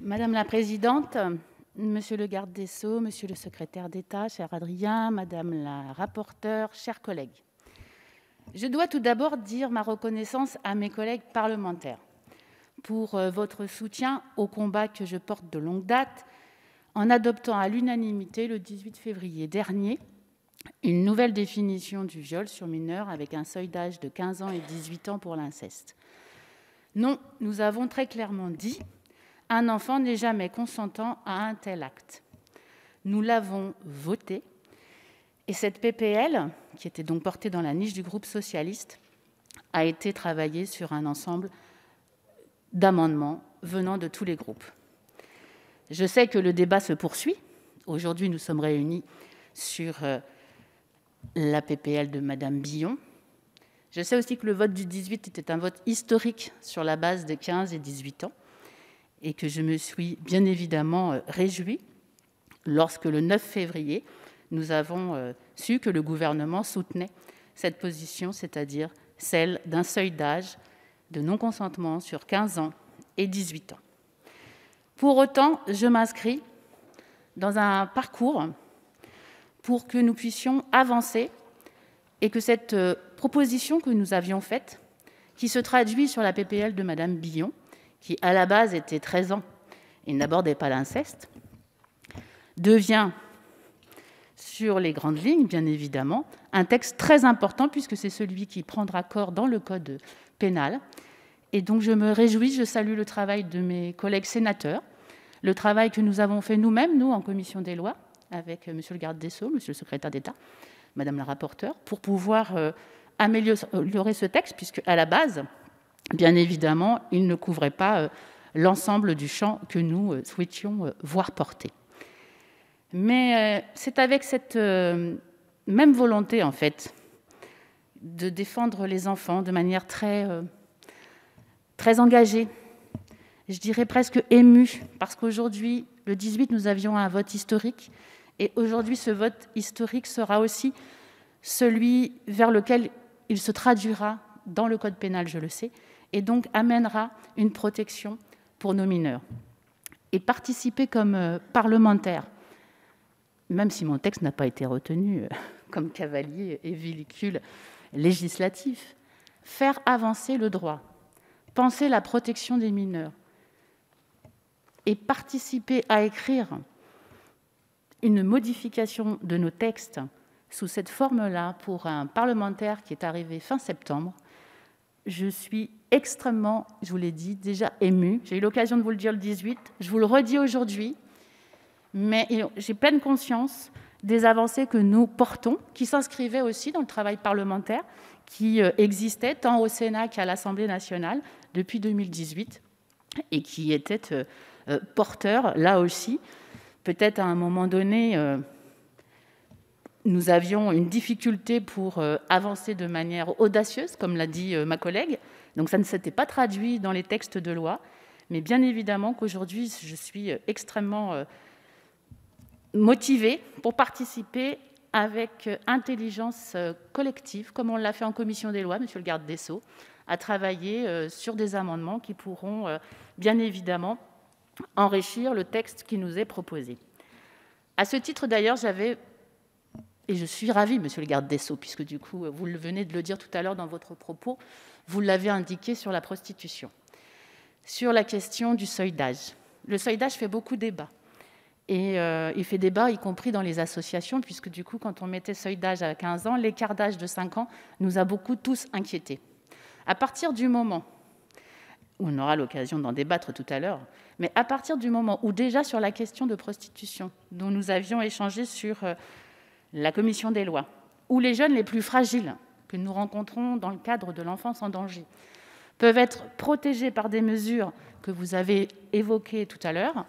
Madame la présidente, monsieur le garde des Sceaux, monsieur le secrétaire d'État, cher Adrien, madame la rapporteure, chers collègues. Je dois tout d'abord dire ma reconnaissance à mes collègues parlementaires pour votre soutien au combat que je porte de longue date en adoptant à l'unanimité le 18 février dernier une nouvelle définition du viol sur mineur avec un seuil d'âge de 15 ans et 18 ans pour l'inceste. Non, nous avons très clairement dit « un enfant n'est jamais consentant à un tel acte ». Nous l'avons voté et cette PPL, qui était donc portée dans la niche du groupe socialiste, a été travaillée sur un ensemble d'amendements venant de tous les groupes. Je sais que le débat se poursuit. Aujourd'hui, nous sommes réunis sur la PPL de Madame Billon. Je sais aussi que le vote du 18 était un vote historique sur la base de 15 et 18 ans et que je me suis bien évidemment réjouie lorsque le 9 février, nous avons su que le gouvernement soutenait cette position, c'est-à-dire celle d'un seuil d'âge de non-consentement sur 15 ans et 18 ans. Pour autant, je m'inscris dans un parcours pour que nous puissions avancer et que cette proposition que nous avions faite, qui se traduit sur la PPL de Madame Billon, qui à la base était 13 ans et n'abordait pas l'inceste, devient, sur les grandes lignes, bien évidemment, un texte très important puisque c'est celui qui prendra corps dans le code pénal. Et donc je me réjouis, je salue le travail de mes collègues sénateurs, le travail que nous avons fait nous-mêmes, nous, en commission des lois, avec monsieur le garde des Sceaux, monsieur le secrétaire d'État, madame la rapporteure, pour pouvoir améliorer ce texte, puisque à la base, bien évidemment, il ne couvrait pas l'ensemble du champ que nous souhaitions voir porter. Mais c'est avec cette même volonté, en fait, de défendre les enfants de manière très engagée, je dirais presque émue, parce qu'aujourd'hui, le 18, nous avions un vote historique, et aujourd'hui, ce vote historique sera aussi celui vers lequel il se traduira dans le code pénal, je le sais, et donc amènera une protection pour nos mineurs. Et participer comme parlementaire, même si mon texte n'a pas été retenu comme cavalier et véhicule législatif, faire avancer le droit, penser la protection des mineurs et participer à écrire une modification de nos textes sous cette forme-là pour un parlementaire qui est arrivé fin septembre, je suis extrêmement, je vous l'ai dit, déjà émue. J'ai eu l'occasion de vous le dire le 18, je vous le redis aujourd'hui, mais j'ai pleine conscience des avancées que nous portons, qui s'inscrivaient aussi dans le travail parlementaire, qui existait tant au Sénat qu'à l'Assemblée nationale depuis 2018, et qui étaient porteurs, là aussi. Peut-être à un moment donné, nous avions une difficulté pour avancer de manière audacieuse, comme l'a dit ma collègue. Donc ça ne s'était pas traduit dans les textes de loi. Mais bien évidemment qu'aujourd'hui, je suis extrêmement motivée pour participer avec intelligence collective, comme on l'a fait en commission des lois, monsieur le garde des Sceaux, à travailler sur des amendements qui pourront bien évidemment enrichir le texte qui nous est proposé. À ce titre, d'ailleurs, et je suis ravie, monsieur le garde des Sceaux, puisque du coup, vous venez de le dire tout à l'heure dans votre propos, vous l'avez indiqué sur la prostitution. Sur la question du seuil d'âge. Le seuil d'âge fait beaucoup débat. Et il fait débat, y compris dans les associations, puisque du coup, quand on mettait seuil d'âge à 15 ans, l'écart d'âge de 5 ans nous a beaucoup tous inquiétés. À partir du moment, on aura l'occasion d'en débattre tout à l'heure, mais à partir du moment où déjà sur la question de prostitution, dont nous avions échangé sur la commission des lois, où les jeunes les plus fragiles que nous rencontrons dans le cadre de l'enfance en danger peuvent être protégés par des mesures que vous avez évoquées tout à l'heure,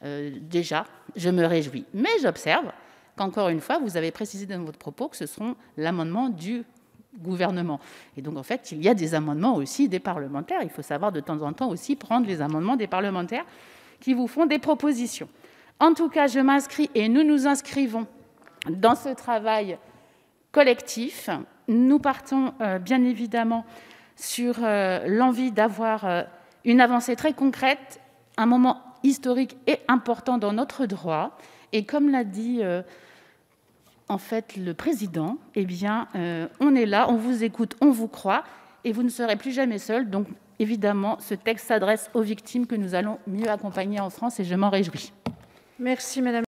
déjà, je me réjouis. Mais j'observe qu'encore une fois, vous avez précisé dans votre propos que ce seront l'amendement du gouvernement. Et donc, en fait, il y a des amendements aussi des parlementaires. Il faut savoir de temps en temps aussi prendre les amendements des parlementaires qui vous font des propositions. En tout cas, je m'inscris et nous nous inscrivons dans ce travail collectif. Nous partons bien évidemment sur l'envie d'avoir une avancée très concrète, un moment historique et important dans notre droit. Et comme l'a dit le président, on est là, on vous écoute, on vous croit, et vous ne serez plus jamais seul. Donc, évidemment, ce texte s'adresse aux victimes que nous allons mieux accompagner en France, et je m'en réjouis. Merci, Madame.